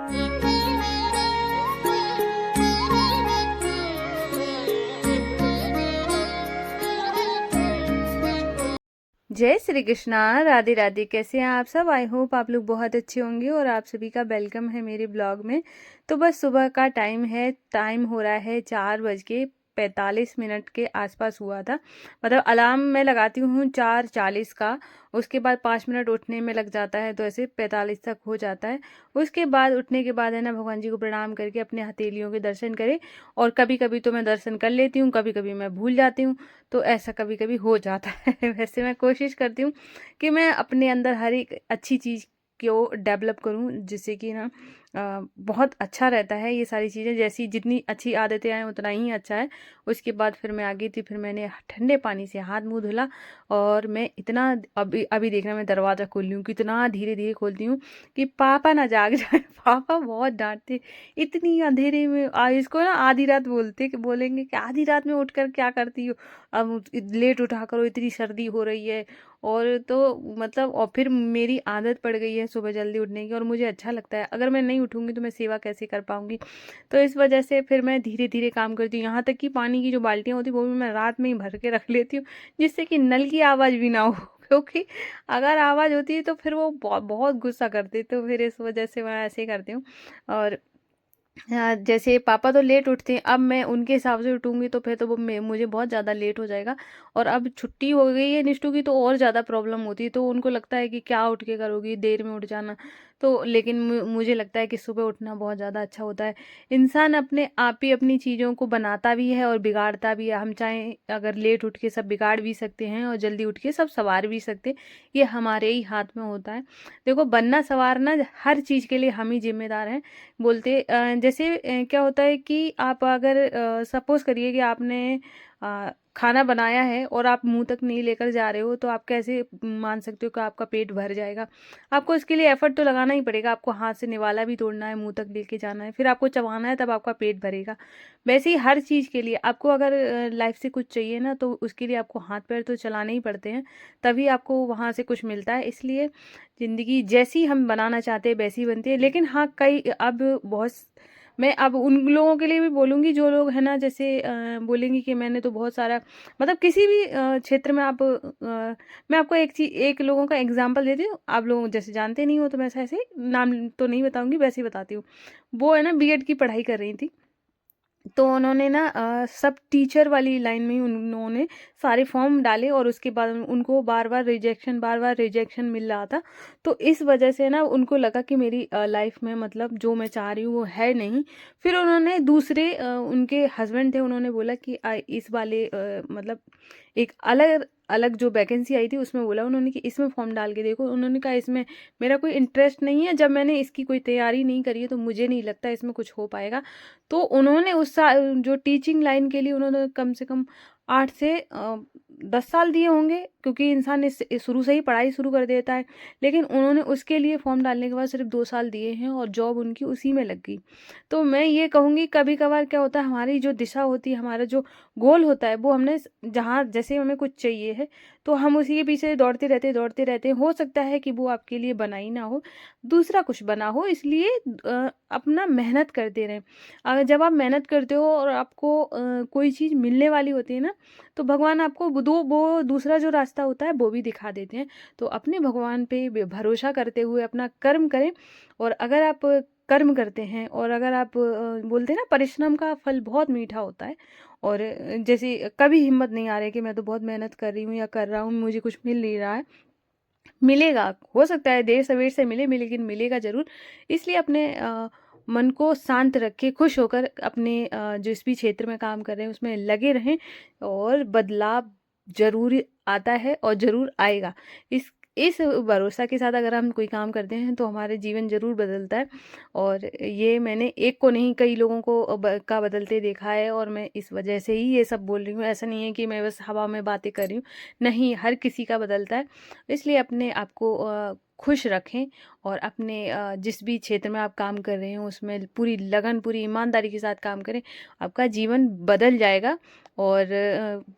जय श्री कृष्णा, राधे राधे। कैसे हैं आप सब? आई होप आप लोग बहुत अच्छे होंगे और आप सभी का वेलकम है मेरे ब्लॉग में। तो बस सुबह का टाइम हो रहा है 4:45 के आसपास हुआ था। मतलब अलार्म मैं लगाती हूँ 4:40 का, उसके बाद 5 मिनट उठने में लग जाता है, तो ऐसे 45 तक हो जाता है। उसके बाद उठने के बाद है ना, भगवान जी को प्रणाम करके अपने हथेलियों के दर्शन करें। और कभी कभी तो मैं दर्शन कर लेती हूँ, कभी कभी मैं भूल जाती हूँ, तो ऐसा कभी कभी हो जाता है। वैसे मैं कोशिश करती हूँ कि मैं अपने अंदर हर एक अच्छी चीज़ को डेवलप करूँ, जिससे कि ना बहुत अच्छा रहता है। ये सारी चीज़ें जैसी जितनी अच्छी आदतें आएँ उतना ही अच्छा है। उसके बाद फिर मैं आ गई थी, फिर मैंने ठंडे पानी से हाथ मुंह धुला। और मैं इतना अभी अभी देखना, मैं दरवाज़ा खोल रही हूँ, कितना धीरे धीरे खोलती हूँ कि पापा ना जाग जाए। पापा बहुत डांटते, इतनी अंधेरे में इसको ना आधी रात बोलते, कि बोलेंगे कि आधी रात में उठकर क्या करती हो, अब लेट उठा करो, इतनी सर्दी हो रही है। और तो मतलब, और फिर मेरी आदत पड़ गई है सुबह जल्दी उठने की, और मुझे अच्छा लगता है। अगर मैं नहीं उठूंगी तो मैं सेवा कैसे कर पाऊंगी? तो इस वजह से फिर मैं धीरे धीरे काम करती हूँ। यहाँ तक कि पानी की जो बाल्टियाँ होती हैं वो भी मैं रात में ही भर के रख लेती हूँ, जिससे कि नल की आवाज़ भी ना हो। क्योंकि अगर आवाज़ होती है तो फिर वो बहुत गुस्सा करते, तो फिर इस वजह से मैं ऐसे ही करती हूँ। और जैसे पापा तो लेट उठते हैं, अब मैं उनके हिसाब से उठूंगी तो फिर तो वो मुझे बहुत ज़्यादा लेट हो जाएगा। और अब छुट्टी हो गई है निष्ठू की, तो और ज़्यादा प्रॉब्लम होती है। तो उनको लगता है कि क्या उठ के करोगी, देर में उठ जाना। तो लेकिन मुझे लगता है कि सुबह उठना बहुत ज़्यादा अच्छा होता है। इंसान अपने आप ही अपनी चीज़ों को बनाता भी है और बिगाड़ता भी है। हम चाहें अगर लेट उठ के सब बिगाड़ भी सकते हैं, और जल्दी उठ के सब संवार भी सकते हैं। ये हमारे ही हाथ में होता है। देखो, बनना संवारना हर चीज़ के लिए हम ही जिम्मेदार हैं। बोलते जैसे क्या होता है कि आप अगर सपोज करिए कि आपने खाना बनाया है और आप मुंह तक नहीं लेकर जा रहे हो, तो आप कैसे मान सकते हो कि आपका पेट भर जाएगा? आपको इसके लिए एफर्ट तो लगाना ही पड़ेगा। आपको हाथ से निवाला भी तोड़ना है, मुंह तक लेके जाना है, फिर आपको चबाना है, तब आपका पेट भरेगा। वैसे ही हर चीज़ के लिए आपको अगर लाइफ से कुछ चाहिए ना, तो उसके लिए आपको हाथ पैर तो चलाने ही पड़ते हैं, तभी आपको वहाँ से कुछ मिलता है। इसलिए ज़िंदगी जैसी हम बनाना चाहते हैं वैसी बनती है। लेकिन हाँ, कई अब बहुत, मैं अब उन लोगों के लिए भी बोलूँगी जो लोग हैं ना, जैसे बोलेंगे कि मैंने तो बहुत सारा, मतलब किसी भी क्षेत्र में आप मैं आपको एक लोगों का एग्जांपल देती हूँ। आप लोग जैसे जानते नहीं हो, तो मैं ऐसे नाम तो नहीं बताऊंगी, वैसे ही बताती हूँ। वो है ना, बीएड की पढ़ाई कर रही थी। तो उन्होंने ना सब टीचर वाली लाइन में ही उन्होंने सारे फॉर्म डाले, और उसके बाद उनको बार बार रिजेक्शन मिल रहा था। तो इस वजह से ना उनको लगा कि मेरी लाइफ में मतलब जो मैं चाह रही हूँ वो है नहीं। फिर उन्होंने दूसरे उनके हस्बैंड थे, उन्होंने बोला कि इस वाले मतलब एक अलग अलग जो वैकेंसी आई थी उसमें बोला उन्होंने कि इसमें फॉर्म डाल के देखो। उन्होंने कहा इसमें मेरा कोई इंटरेस्ट नहीं है, जब मैंने इसकी कोई तैयारी नहीं करी है तो मुझे नहीं लगता इसमें कुछ हो पाएगा। तो उन्होंने उस साल जो टीचिंग लाइन के लिए उन्होंने कम से कम 8 से 10 साल दिए होंगे, क्योंकि इंसान इस शुरू से ही पढ़ाई शुरू कर देता है। लेकिन उन्होंने उसके लिए फॉर्म डालने के बाद सिर्फ 2 साल दिए हैं, और जॉब उनकी उसी में लग गई। तो मैं ये कहूँगी, कभी कभार क्या होता है, हमारी जो दिशा होती है, हमारा जो गोल होता है, वो हमने जहाँ जैसे हमें कुछ चाहिए है, तो हम उसी के पीछे दौड़ते रहते हैं। हो सकता है कि वो आपके लिए बना ही ना हो, दूसरा कुछ बना हो। इसलिए अपना मेहनत करते रहें। अगर जब आप मेहनत करते हो और आपको कोई चीज़ मिलने वाली होती है ना, तो भगवान आपको वो दूसरा जो रास्ता होता है वो भी दिखा देते हैं। तो अपने भगवान पे भरोसा करते हुए अपना कर्म करें। और अगर आप कर्म करते हैं, और अगर आप बोलते हैं ना, परिश्रम का फल बहुत मीठा होता है। और जैसे कभी हिम्मत नहीं आ रही कि मैं तो बहुत मेहनत कर रही हूँ या कर रहा हूँ, मुझे कुछ मिल नहीं रहा है। मिलेगा, हो सकता है देर सवेर से मिले, लेकिन मिलेगा ज़रूर। इसलिए अपने मन को शांत रखें, खुश होकर अपने जिस भी क्षेत्र में काम कर रहे हैं उसमें लगे रहें, और बदलाव ज़रूर आता है और ज़रूर आएगा। इस भरोसा के साथ अगर हम कोई काम करते हैं तो हमारे जीवन ज़रूर बदलता है। और ये मैंने एक को नहीं, कई लोगों को का बदलते देखा है, और मैं इस वजह से ही ये सब बोल रही हूँ। ऐसा नहीं है कि मैं बस हवा में बातें कर रही हूँ, नहीं, हर किसी का बदलता है। इसलिए अपने आप को खुश रखें और अपने जिस भी क्षेत्र में आप काम कर रहे हो उसमें पूरी लगन, पूरी ईमानदारी के साथ काम करें, आपका जीवन बदल जाएगा। और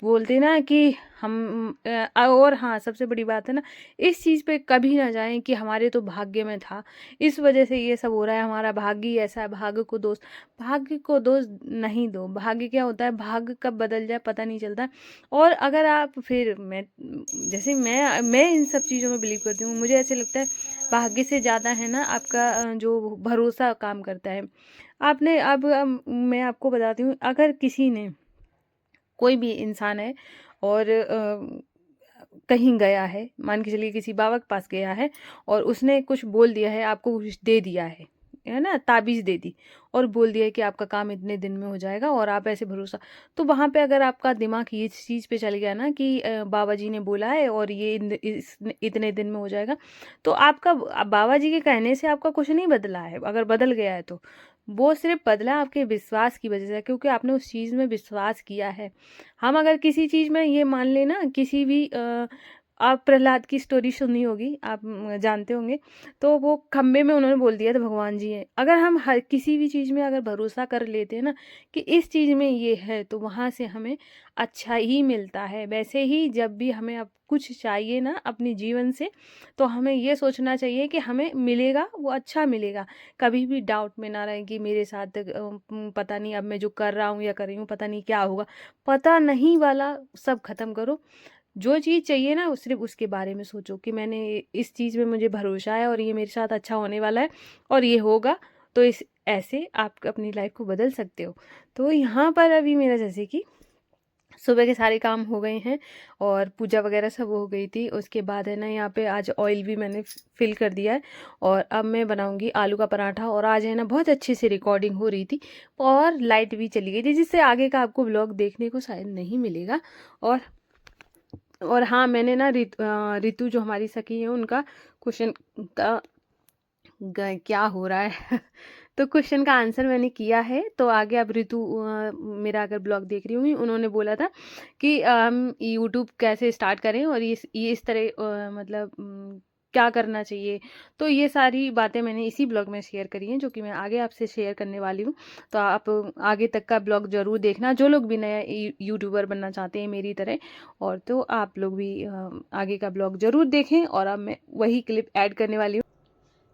बोलते ना कि हम और हाँ, सबसे बड़ी बात है ना, इस चीज़ पे कभी ना जाएँ कि हमारे तो भाग्य में था, इस वजह से ये सब हो रहा है, हमारा भाग्य ही ऐसा है, भाग्य को दोष नहीं दो। भाग्य क्या होता है, भाग्य कब बदल जाए पता नहीं चलता। और अगर आप फिर जैसे मैं इन सब चीज़ों में बिलीव करती हूँ, मुझे ऐसे लगता है भाग्य से ज़्यादा है ना आपका जो भरोसा काम करता है। आपने अब मैं आपको बताती हूँ, अगर किसी ने, कोई भी इंसान है और कहीं गया है, मान के चलिए किसी बाबा के पास गया है और उसने कुछ बोल दिया है, आपको कुछ दे दिया है ना, ताबीज़ दे दी और बोल दिया है कि आपका काम इतने दिन में हो जाएगा और आप ऐसे भरोसा, तो वहाँ पे अगर आपका दिमाग ये इस चीज़ पे चल गया ना कि बाबा जी ने बोला है और ये इतने दिन में हो जाएगा, तो आपका बाबा जी के कहने से आपका कुछ नहीं बदला है। अगर बदल गया है तो वो सिर्फ बदला आपके विश्वास की वजह से, क्योंकि आपने उस चीज़ में विश्वास किया है। हम अगर किसी चीज़ में ये मान लेना, किसी भी आप प्रहलाद की स्टोरी सुनी होगी, आप जानते होंगे, तो वो खम्बे में उन्होंने बोल दिया था भगवान जी हैं। अगर हम हर किसी भी चीज़ में अगर भरोसा कर लेते हैं ना कि इस चीज़ में ये है, तो वहाँ से हमें अच्छा ही मिलता है। वैसे ही जब भी हमें अब कुछ चाहिए ना अपने जीवन से, तो हमें ये सोचना चाहिए कि हमें मिलेगा, वो अच्छा मिलेगा। कभी भी डाउट में ना रहें कि मेरे साथ पता नहीं अब मैं जो कर रहा हूँ या कर रही हूँ पता नहीं क्या होगा। पता नहीं वाला सब ख़त्म करो। जो चीज़ चाहिए ना, सिर्फ़ उसके बारे में सोचो कि मैंने इस चीज़ में मुझे भरोसा है और ये मेरे साथ अच्छा होने वाला है और ये होगा। तो इस ऐसे आप अपनी लाइफ़ को बदल सकते हो। तो यहाँ पर अभी मेरा जैसे कि सुबह के सारे काम हो गए हैं और पूजा वगैरह सब हो गई थी। उसके बाद है ना, यहाँ पे आज ऑयल भी मैंने फिल कर दिया है और अब मैं बनाऊंगी आलू का पराठा। और आज है ना बहुत अच्छे से रिकॉर्डिंग हो रही थी और लाइट भी चली गई थी, जिससे आगे का आपको ब्लॉग देखने को शायद नहीं मिलेगा। और हाँ, मैंने ना रितु जो हमारी सखी है उनका क्वेश्चन का क्या हो रहा है तो क्वेश्चन का आंसर मैंने किया है। तो आगे अब रितु मेरा अगर ब्लॉग देख रही होंगी, उन्होंने बोला था कि हम यूट्यूब कैसे स्टार्ट करें और ये इस तरह मतलब क्या करना चाहिए। तो ये सारी बातें मैंने इसी ब्लॉग में शेयर करी हैं, जो कि मैं आगे आपसे शेयर करने वाली हूँ। तो आप आगे तक का ब्लॉग ज़रूर देखना, जो लोग भी नया यूट्यूबर बनना चाहते हैं मेरी तरह। और तो आप लोग भी आगे का ब्लॉग ज़रूर देखें। और अब मैं वही क्लिप ऐड करने वाली हूँ।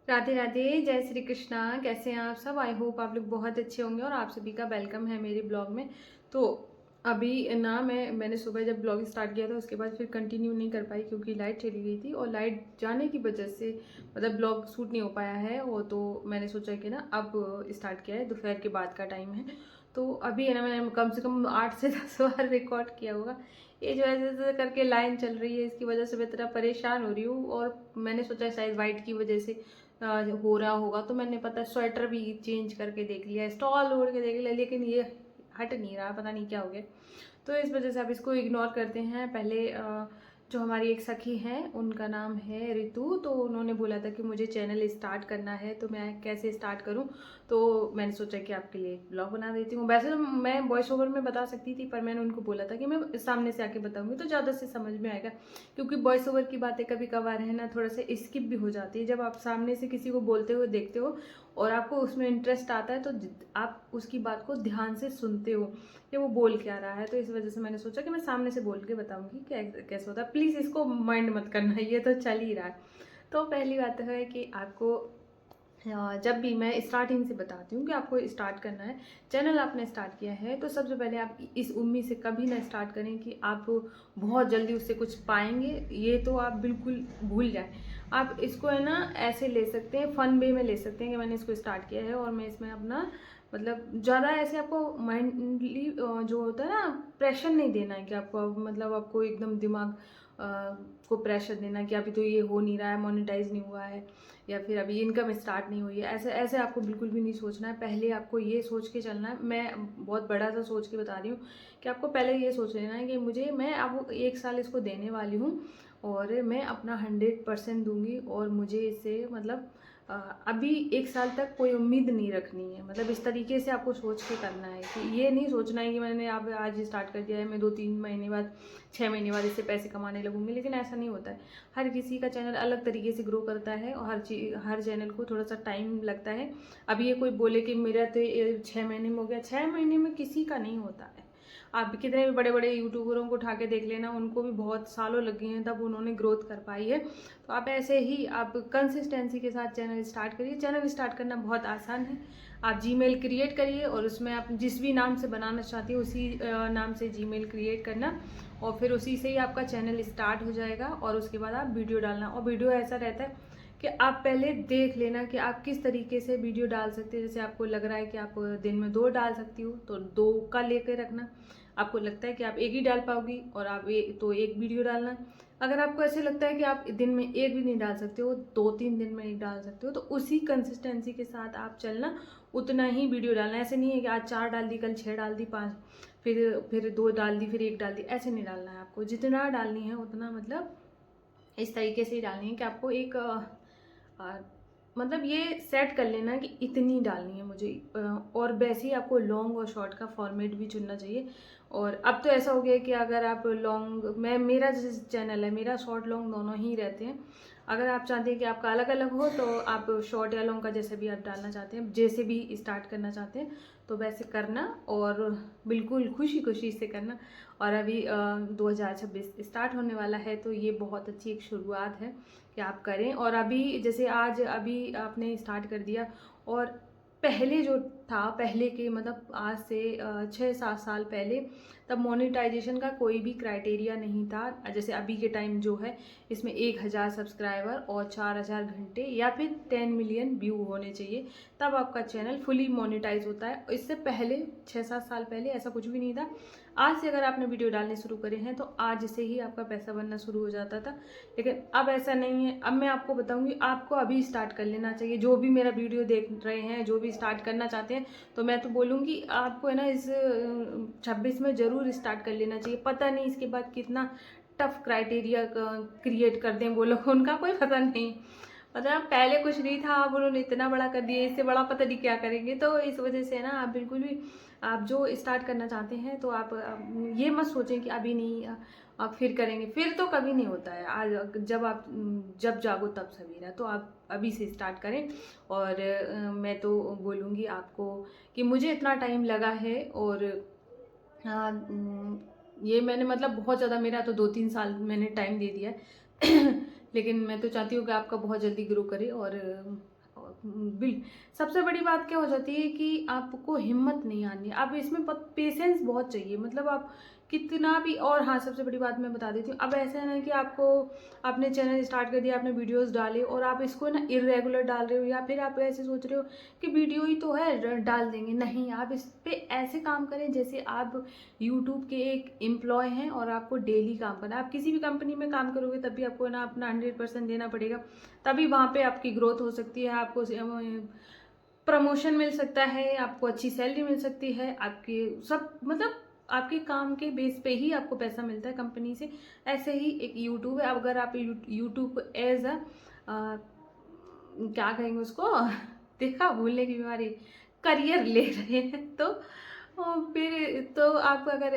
राधे राधे, जय श्री कृष्णा। कैसे हैं आप सब? आई होप आप लोग बहुत अच्छे होंगे और आप सभी का वेलकम है मेरे ब्लॉग में। तो अभी ना मैंने सुबह जब ब्लॉग स्टार्ट किया था उसके बाद फिर कंटिन्यू नहीं कर पाई, क्योंकि लाइट चली गई थी और लाइट जाने की वजह से मतलब ब्लॉग शूट नहीं हो पाया है। वो तो मैंने सोचा कि ना अब स्टार्ट किया है, दोपहर के बाद का टाइम है। तो अभी है ना, मैंने कम से कम 8 से 10 बार रिकॉर्ड किया होगा। ये जो ऐसे ऐसे करके लाइन चल रही है, इसकी वजह से मैं इतना परेशान हो रही हूँ। और मैंने सोचा शायद वाइट की वजह से हो रहा होगा, तो मैंने पता स्वेटर भी चेंज करके देख लिया, स्टॉल ओढ़ के देख लिया, लेकिन ये हट नहीं रहा, पता नहीं क्या हो गया। तो इस वजह से आप इसको इग्नोर करते हैं। पहले जो हमारी एक सखी हैं उनका नाम है रितु, तो उन्होंने बोला था कि मुझे चैनल स्टार्ट करना है, तो मैं कैसे स्टार्ट करूं। तो मैंने सोचा कि आपके लिए ब्लॉग बना देती हूँ। वैसे तो मैं वॉइस ओवर में बता सकती थी, पर मैंने उनको बोला था कि मैं सामने से आके बताऊंगी तो ज़्यादा से समझ में आएगा, क्योंकि वॉइस ओवर की बातें कभी कभार है ना थोड़ा सा स्किप भी हो जाती है। जब आप सामने से किसी को बोलते हुए देखते हो और आपको उसमें इंटरेस्ट आता है, तो आप उसकी बात को ध्यान से सुनते हो कि वो बोल क्या रहा है। तो इस वजह से मैंने सोचा कि मैं सामने से बोल के बताऊंगी कि कैसे होता है। प्लीज़ इसको माइंड मत करना, ये तो चल ही रहा है। तो पहली बात तो है कि आपको जब भी मैं स्टार्टिंग से बताती हूँ कि आपको स्टार्ट करना है, चैनल आपने स्टार्ट किया है, तो सबसे पहले आप इस उम्मीद से कभी ना स्टार्ट करें कि आप बहुत जल्दी उससे कुछ पाएंगे। ये तो आप बिल्कुल भूल जाएं। आप इसको है ना ऐसे ले सकते हैं, फन वे में ले सकते हैं कि मैंने इसको स्टार्ट किया है और मैं इसमें अपना मतलब ज़्यादा ऐसे आपको माइंडली जो होता है ना प्रेशर नहीं देना है कि आपको मतलब आपको एकदम दिमाग को प्रेशर देना कि अभी तो ये हो नहीं रहा है, मोनेटाइज नहीं हुआ है, या फिर अभी इनकम स्टार्ट नहीं हुई है। ऐसे ऐसे आपको बिल्कुल भी नहीं सोचना है। पहले आपको ये सोच के चलना है, मैं बहुत बड़ा सा सोच के बता रही हूँ कि आपको पहले ये सोच लेना है कि मैं अब 1 साल इसको देने वाली हूँ और मैं अपना 100% दूंगी और मुझे इससे मतलब अभी 1 साल तक कोई उम्मीद नहीं रखनी है। मतलब इस तरीके से आपको सोच के करना है कि ये नहीं सोचना है कि मैंने अब आज स्टार्ट कर दिया है, मैं 2-3 महीने बाद 6 महीने बाद इससे पैसे कमाने लगूंगी, लेकिन ऐसा नहीं होता है। हर किसी का चैनल अलग तरीके से ग्रो करता है और हर चैनल को थोड़ा सा टाइम लगता है। अब ये कोई बोले कि मेरा तो 6 महीने में हो गया, 6 महीने में किसी का नहीं होता है। आप कितने भी बड़े बड़े यूट्यूबरों को उठा के देख लेना, उनको भी बहुत सालों लगे हैं तब उन्होंने ग्रोथ कर पाई है। तो आप ऐसे ही आप कंसिस्टेंसी के साथ चैनल स्टार्ट करिए। चैनल स्टार्ट करना बहुत आसान है। आप जीमेल क्रिएट करिए और उसमें आप जिस भी नाम से बनाना चाहती हो उसी नाम से जीमेल क्रिएट करना और फिर उसी से ही आपका चैनल स्टार्ट हो जाएगा। और उसके बाद आप वीडियो डालना, और वीडियो ऐसा रहता है कि आप पहले देख लेना कि आप किस तरीके से वीडियो डाल सकते हैं। जैसे आपको लग रहा है कि आप दिन में 2 डाल सकती हो तो 2 का लेकर रखना। आपको लगता है कि आप 1 ही डाल पाओगी और आप तो 1 वीडियो डालना। अगर आपको ऐसे लगता है कि आप दिन में 1 भी नहीं डाल सकते हो, 2-3 दिन में 1 डाल सकते हो, तो उसी कंसिस्टेंसी के साथ आप चलना, उतना ही वीडियो डालना। ऐसे नहीं है कि आज 4 डाल दी, कल 6 डाल दी, 5 फिर 2 डाल दी, फिर 1 डाल दी, ऐसे नहीं डालना है। आपको जितना डालनी है उतना मतलब इस तरीके से ही डालनी है कि आपको एक मतलब ये सेट कर लेना कि इतनी डालनी है मुझे। और वैसे ही आपको लॉन्ग और शॉर्ट का फॉर्मेट भी चुनना चाहिए। और अब तो ऐसा हो गया कि अगर आप लॉन्ग, मेरा जैसे चैनल है, मेरा शॉर्ट लॉन्ग दोनों ही रहते हैं। अगर आप चाहते हैं कि आपका अलग अलग हो तो आप शॉर्ट या लॉन्ग का जैसे भी आप डालना चाहते हैं, जैसे भी स्टार्ट करना चाहते हैं तो वैसे करना और बिल्कुल खुशी खुशी से करना। और अभी 2026 स्टार्ट होने वाला है तो ये बहुत अच्छी एक शुरुआत है कि आप करें। और अभी जैसे आज अभी आपने स्टार्ट कर दिया और पहले जो था, पहले के मतलब आज से 6-7 साल पहले, तब मोनेटाइजेशन का कोई भी क्राइटेरिया नहीं था। जैसे अभी के टाइम जो है इसमें 1000 सब्सक्राइबर और 4000 घंटे या फिर 10 मिलियन व्यू होने चाहिए, तब आपका चैनल फुली मोनेटाइज होता है। इससे पहले 6-7 साल पहले ऐसा कुछ भी नहीं था। आज से अगर आपने वीडियो डालने शुरू करे हैं तो आज से ही आपका पैसा बनना शुरू हो जाता था, लेकिन अब ऐसा नहीं है। अब मैं आपको बताऊंगी, आपको अभी स्टार्ट कर लेना चाहिए। जो भी मेरा वीडियो देख रहे हैं, जो भी स्टार्ट करना चाहते हैं, तो मैं तो बोलूँगी आपको है ना इस 26 में ज़रूर स्टार्ट कर लेना चाहिए। पता नहीं इसके बाद कितना टफ क्राइटेरिया क्रिएट कर दें वो लोग, उनका कोई पता नहीं। मतलब पहले कुछ नहीं था, अब उन्होंने इतना बड़ा कर दिया, इससे बड़ा पता नहीं क्या करेंगे। तो इस वजह से ना आप बिल्कुल भी, आप जो स्टार्ट करना चाहते हैं तो आप ये मत सोचें कि अभी नहीं, आप फिर करेंगे। फिर तो कभी नहीं होता है। आज जब जागो तब सवेरा, तो आप अभी से स्टार्ट करें। और मैं तो बोलूँगी आपको कि मुझे इतना टाइम लगा है और ये मैंने मतलब बहुत ज़्यादा, मेरा तो 2-3 साल मैंने टाइम दे दिया है लेकिन मैं तो चाहती हूँ कि आपका बहुत जल्दी ग्रो करे। और बिल सबसे बड़ी बात क्या हो जाती है कि आपको हिम्मत नहीं आनी, आप इसमें पेशेंस बहुत चाहिए। मतलब आप कितना भी, और हाँ सबसे बड़ी बात मैं बता देती हूँ, अब ऐसा है ना कि आपको, आपने चैनल स्टार्ट कर दिया, आपने वीडियोस डाले और आप इसको ना इरेगुलर डाल रहे हो, या फिर आप ऐसे सोच रहे हो कि वीडियो ही तो है डाल देंगे। नहीं, आप इस पे ऐसे काम करें जैसे आप यूट्यूब के एक एम्प्लॉय हैं और आपको डेली काम करना है। आप किसी भी कंपनी में काम करोगे तब भी आपको ना अपना 100% देना पड़ेगा, तभी वहाँ पे आपकी ग्रोथ हो सकती है, आपको प्रमोशन मिल सकता है, आपको अच्छी सैलरी मिल सकती है, आपके सब मतलब आपके काम के बेस पे ही आपको पैसा मिलता है कंपनी से। ऐसे ही एक यूट्यूब है, अगर आप यूट्यूब को एज अ क्या कहेंगे उसको देखा भूलने की बीमारी, करियर ले रहे हैं तो फिर तो आप अगर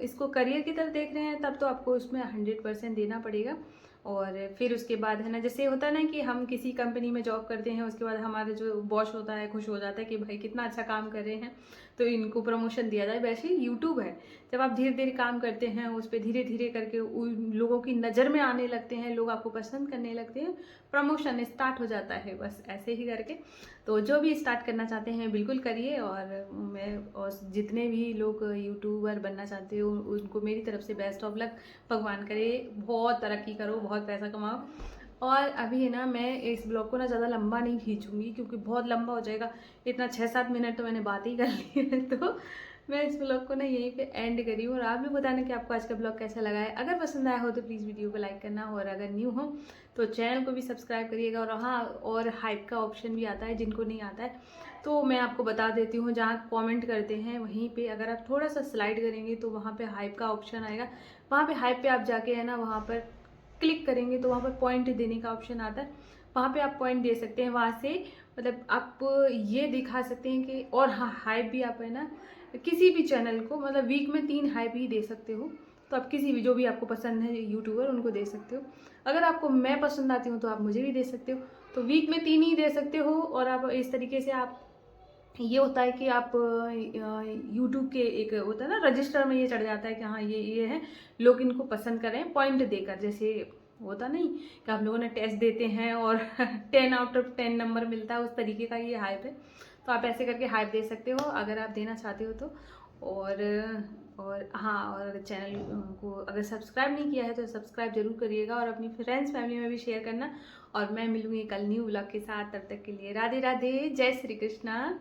इसको करियर की तरफ देख रहे हैं तब तो आपको उसमें 100% देना पड़ेगा। और फिर उसके बाद है ना, जैसे होता है ना कि हम किसी कंपनी में जॉब करते हैं, उसके बाद हमारे जो बॉस होता है खुश हो जाता है कि भाई कितना अच्छा काम कर रहे हैं तो इनको प्रमोशन दिया जाए। वैसे ही यूट्यूब है, जब आप धीरे धीरे काम करते हैं उस पर, धीरे धीरे करके उन लोगों की नज़र में आने लगते हैं, लोग आपको पसंद करने लगते हैं, प्रमोशन स्टार्ट हो जाता है। बस ऐसे ही करके तो जो भी स्टार्ट करना चाहते हैं बिल्कुल करिए। और जितने भी लोग यूट्यूबर बनना चाहते हो उनको मेरी तरफ से बेस्ट ऑफ लक। भगवान करे बहुत तरक्की करो, बहुत पैसा कमाओ। और अभी है ना, मैं इस ब्लॉग को ना ज़्यादा लंबा नहीं खींचूंगी क्योंकि बहुत लंबा हो जाएगा। इतना 6-7 मिनट तो मैंने बात ही कर ली है तो मैं इस ब्लॉग को ना यहीं पे एंड करी हूँ। और आप भी बताना कि आपको आज का ब्लॉग कैसा लगा है। अगर पसंद आया हो तो प्लीज़ वीडियो को लाइक करना, और अगर न्यू हो तो चैनल को भी सब्सक्राइब करिएगा। और हाँ, और हाइप का ऑप्शन भी आता है, जिनको नहीं आता है तो मैं आपको बता देती हूँ। जहाँ कमेंट करते हैं वहीं पे अगर आप थोड़ा सा स्लाइड करेंगे तो वहाँ पे हाइप का ऑप्शन आएगा। वहाँ पे हाइप पे आप जाके है ना, वहाँ पर क्लिक करेंगे तो वहाँ पर पॉइंट देने का ऑप्शन आता है। वहाँ पे आप पॉइंट दे सकते हैं। वहाँ से मतलब आप ये दिखा सकते हैं कि, और हाँ हाइप भी आप है ना किसी भी चैनल को मतलब वीक में 3 हाइप ही दे सकते हो। तो आप किसी भी जो भी आपको पसंद है यूट्यूबर उनको दे सकते हो। अगर आपको मैं पसंद आती हूँ तो आप मुझे भी दे सकते हो। तो वीक में 3 ही दे सकते हो। और आप इस तरीके से आप, ये होता है कि आप यूट्यूब के एक होता है ना रजिस्टर में ये चढ़ जाता है कि हाँ ये है, लोग इनको पसंद करें पॉइंट देकर। जैसे होता नहीं कि आप लोगों ने टेस्ट देते हैं और 10 आउट ऑफ 10 नंबर मिलता है, उस तरीके का ये हाइप है। तो आप ऐसे करके हाइप दे सकते हो अगर आप देना चाहते हो तो। और हाँ, और चैनल को अगर सब्सक्राइब नहीं किया है तो सब्सक्राइब जरूर करिएगा और अपनी फ्रेंड्स फैमिली में भी शेयर करना। और मैं मिलूंगी कल न्यू व्लॉग के साथ, तब तक के लिए राधे राधे, जय श्री कृष्णा।